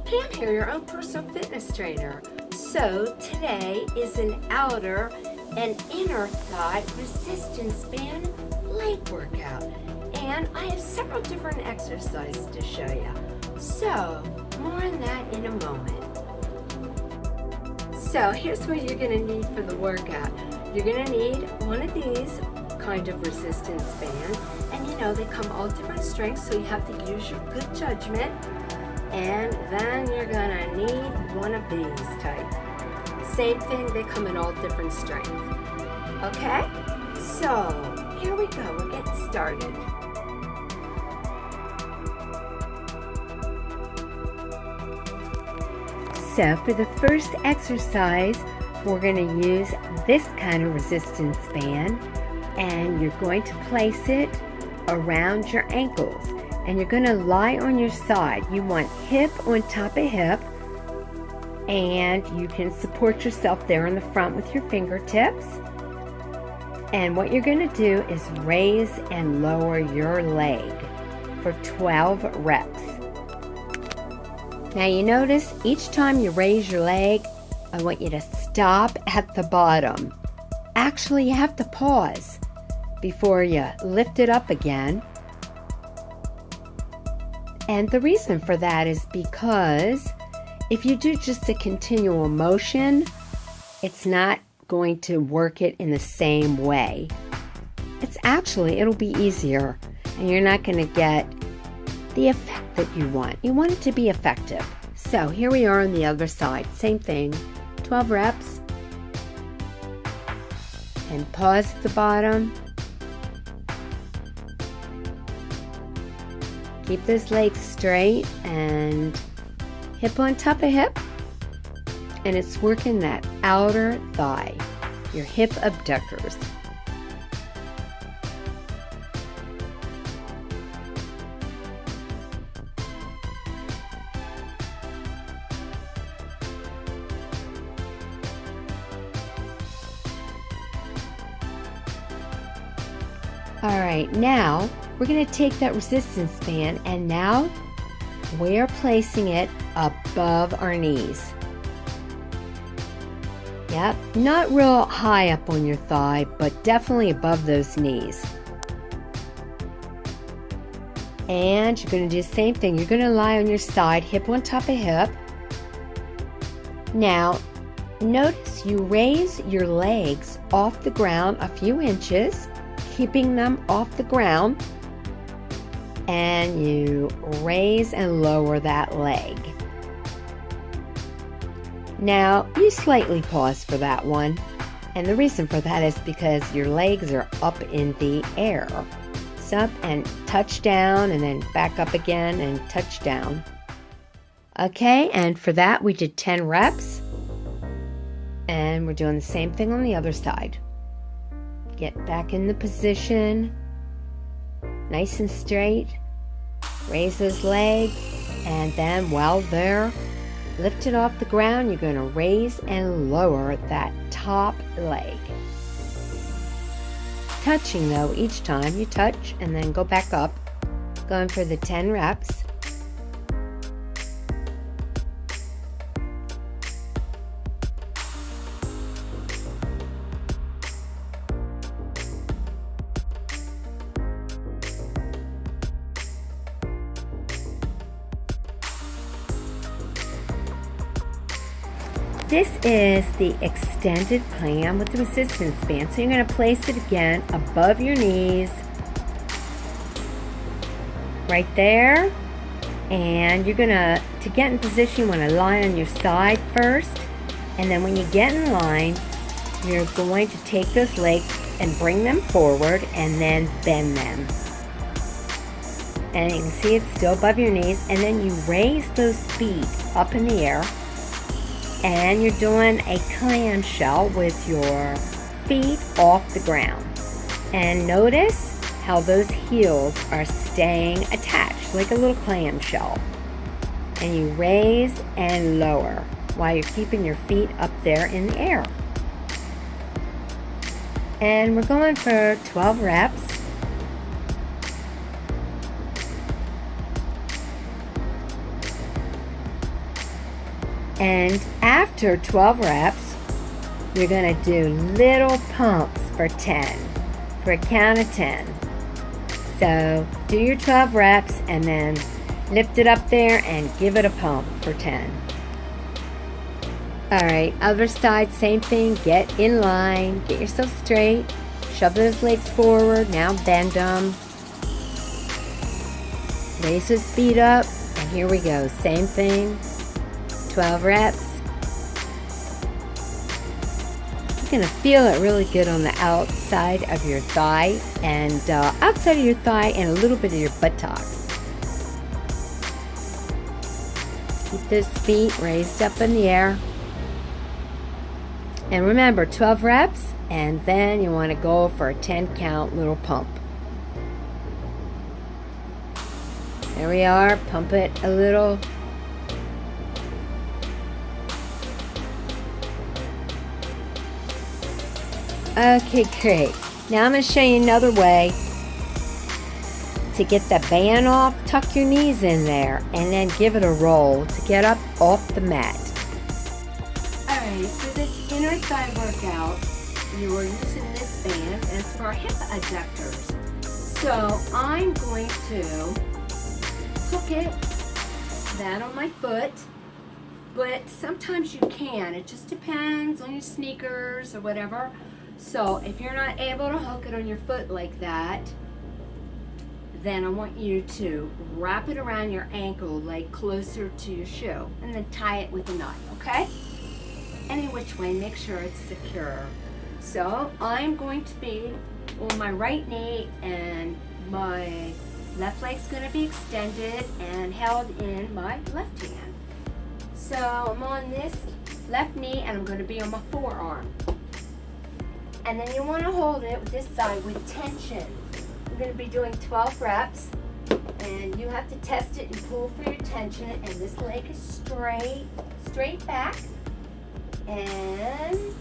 Pam here, your own personal fitness trainer. So today is an outer and inner thigh resistance band leg workout. And I have several different exercises to show you. So more on that in a moment. So here's what you're going to need for the workout. You're going to need one of these kind of resistance bands. And you know, they come all different strengths, so you have to use your good judgment. And then you're gonna need one of these type. Same thing, they come in all different strengths. Okay? So, here we go, we're getting started. So, for the first exercise, we're gonna use this kind of resistance band, and you're going to place it around your ankles. And you're going to lie on your side. You want hip on top of hip, and you can support yourself there in the front with your fingertips. And what you're going to do is raise and lower your leg for 12 reps. Now you notice each time you raise your leg, I want you to stop at the bottom. Actually, you have to pause before you lift it up again. And the reason for that is because if you do just a continual motion, it's not going to work it in the same way. It'll be easier, and you're not going to get the effect that you want. You want it to be effective. So here we are on the other side. Same thing, 12 reps. And pause at the bottom. Keep those legs straight and hip on top of hip. And it's working that outer thigh, your hip abductors. All right, now we're going to take that resistance band, and now we're placing it above our knees. Yep, not real high up on your thigh, but definitely above those knees. And you're going to do the same thing. You're going to lie on your side, hip on top of hip. Now, notice you raise your legs off the ground a few inches, keeping them off the ground. And you raise and lower that leg. Now, you slightly pause for that one. And the reason for that is because your legs are up in the air. It's up and touch down, and then back up again and touch down. Okay, and for that we did 10 reps. And we're doing the same thing on the other side. Get back in the position. Nice and straight. Raise those legs, and then while they're lifted off the ground, you're going to raise and lower that top leg. Touching though, each time you touch and then go back up, going for the 10 reps. This is the extended plan with the resistance band. So you're going to place it again above your knees, right there. And you're going to get in position, you want to lie on your side first. And then when you get in line, you're going to take those legs and bring them forward and then bend them. And you can see it's still above your knees. And then you raise those feet up in the air. And you're doing a clamshell with your feet off the ground. And notice how those heels are staying attached like a little clamshell. And you raise and lower while you're keeping your feet up there in the air. And we're going for 12 reps. And after 12 reps, you're going to do little pumps for 10, for a count of 10. So do your 12 reps and then lift it up there and give it a pump for 10. All right, other side, same thing. Get in line, get yourself straight, shove those legs forward. Now bend them. Raise his feet up, and here we go. Same thing, 12 reps. You're gonna feel it really good on the outside of your thigh and outside of your thigh and a little bit of your buttocks. Keep those feet raised up in the air. And remember, 12 reps, and then you want to go for a 10 count little pump. There we are, pump it a little. Okay, great. Now I'm going to show you another way to get the band off. Tuck your knees in there and then give it a roll to get up off the mat. Alright, for this inner thigh workout, you are using this band and it's for hip adductors. So I'm going to hook it, that on my foot, but sometimes you can. It just depends on your sneakers or whatever. So if you're not able to hook it on your foot like that, then I want you to wrap it around your ankle, like closer to your shoe, and then tie it with a knot, okay? Any which way, make sure it's secure. So I'm going to be on my right knee and my left leg's going to be extended and held in my left hand. So I'm on this left knee and I'm going to be on my forearm. And then you want to hold it with this side with tension. We're going to be doing 12 reps and you have to test it and pull for your tension, and this leg is straight back, and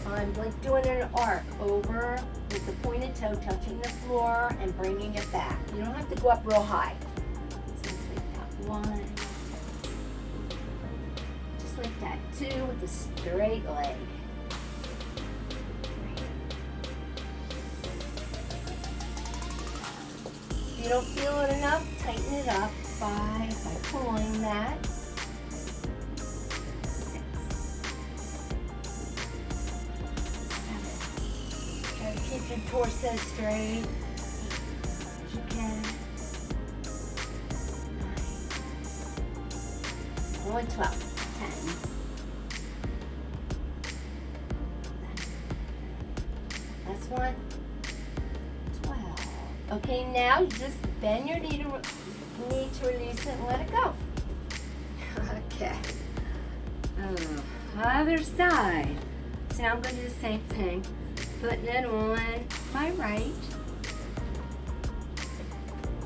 I'm like doing an arc over with the pointed toe touching the floor and bringing it back. You don't have to go up real high. So just like that, 1, just like that, 2 with the straight leg. If you don't feel it enough, tighten it up. 5 by pulling that. 6, 7. Try to keep your torso straight as you can. 9. 1, 12. 10. Last one. 12. Okay, now you just bend your knee to release it and let it go. Okay. Other side. So now I'm going to do the same thing. Putting it on my right.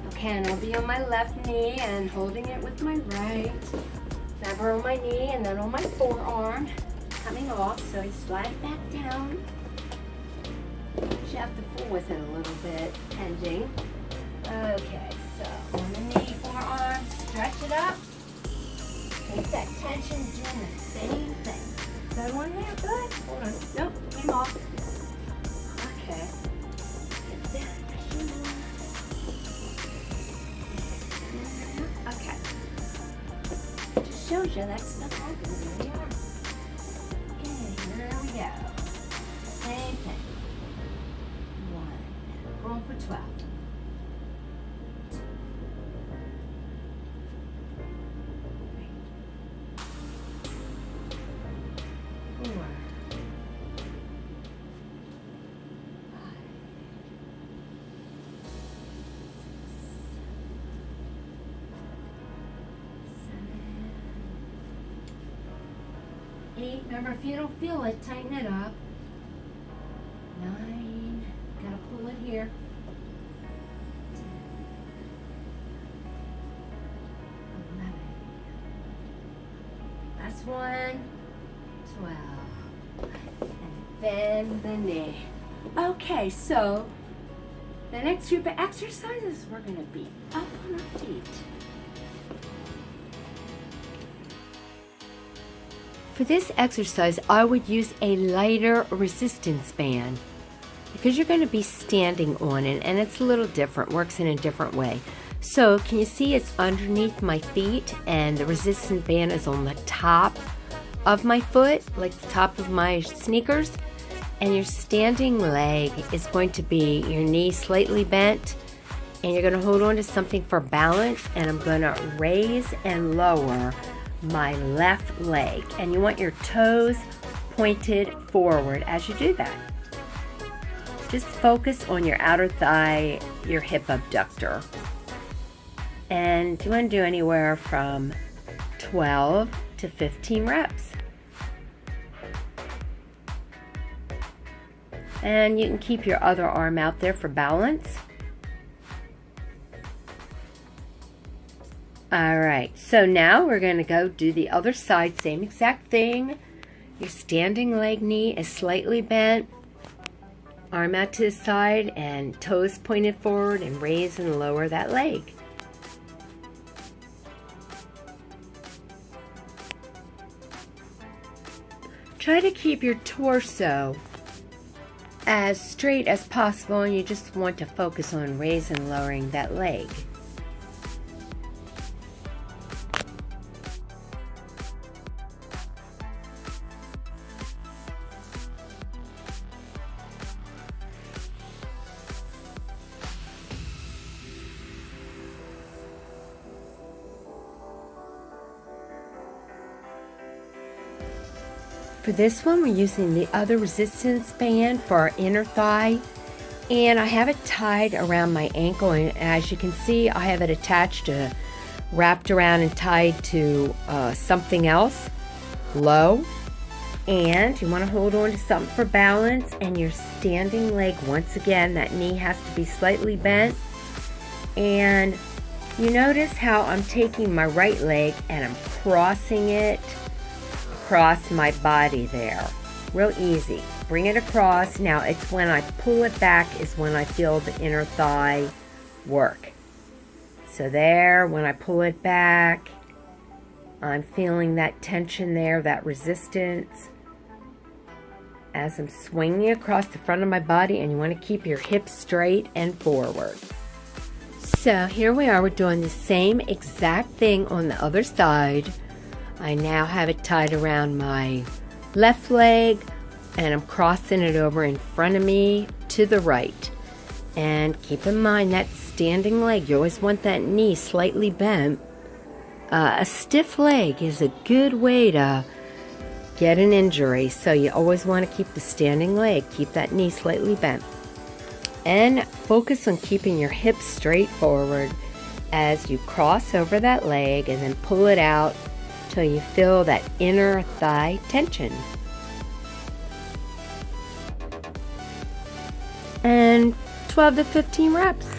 Okay, and I'll be on my left knee and holding it with my right. Remember, on my knee and then on my forearm. Coming off, so you slide it back down. You have to fool with it a little bit, pending. Okay, so on the knee, forearm, stretch it up. Take that tension, doing the same thing. That one there, good. Hold on. Nope, came off. Okay. Get that. Okay. Just shows you that stuff happens. There we are. Okay, here we go. Same thing. Going for 12. 2. 3. 4. 5. 6. 7. 8. Remember, if you don't feel it, tighten it up. 9. Gotta pull it here. 10. 11. Last one. 12. And bend the knee. Okay, so the next group of exercises, we're gonna be up on our feet. For this exercise, I would use a lighter resistance band because you're going to be standing on it, and it's a little different, works in a different way. So can you see it's underneath my feet, and the resistance band is on the top of my foot, like the top of my sneakers, and your standing leg is going to be your knee slightly bent, and you're going to hold on to something for balance, and I'm going to raise and lower my left leg, and you want your toes pointed forward as you do that. Just focus on your outer thigh, your hip abductor, and you want to do anywhere from 12 to 15 reps. And you can keep your other arm out there for balance. Alright, so now we're going to go do the other side, same exact thing. Your standing leg knee is slightly bent, arm out to the side, and toes pointed forward, and raise and lower that leg. Try to keep your torso as straight as possible, and you just want to focus on raising and lowering that leg. For this one, we're using the other resistance band for our inner thigh, and I have it tied around my ankle, and as you can see, I have it attached to, wrapped around and tied to something else low. And you want to hold on to something for balance, and your standing leg, once again, that knee has to be slightly bent. And you notice how I'm taking my right leg and I'm crossing it across my body there. Real easy. Bring it across. Now it's when I pull it back is when I feel the inner thigh work. So there, when I pull it back, I'm feeling that tension there, that resistance as I'm swinging across the front of my body, and you want to keep your hips straight and forward. So here we are, we're doing the same exact thing on the other side. I now have it tied around my left leg, and I'm crossing it over in front of me to the right. And keep in mind that standing leg, you always want that knee slightly bent. A stiff leg is a good way to get an injury, so you always want to keep the standing leg, keep that knee slightly bent. And focus on keeping your hips straight forward as you cross over that leg, and then pull it out till you feel that inner thigh tension. And 12 to 15 reps.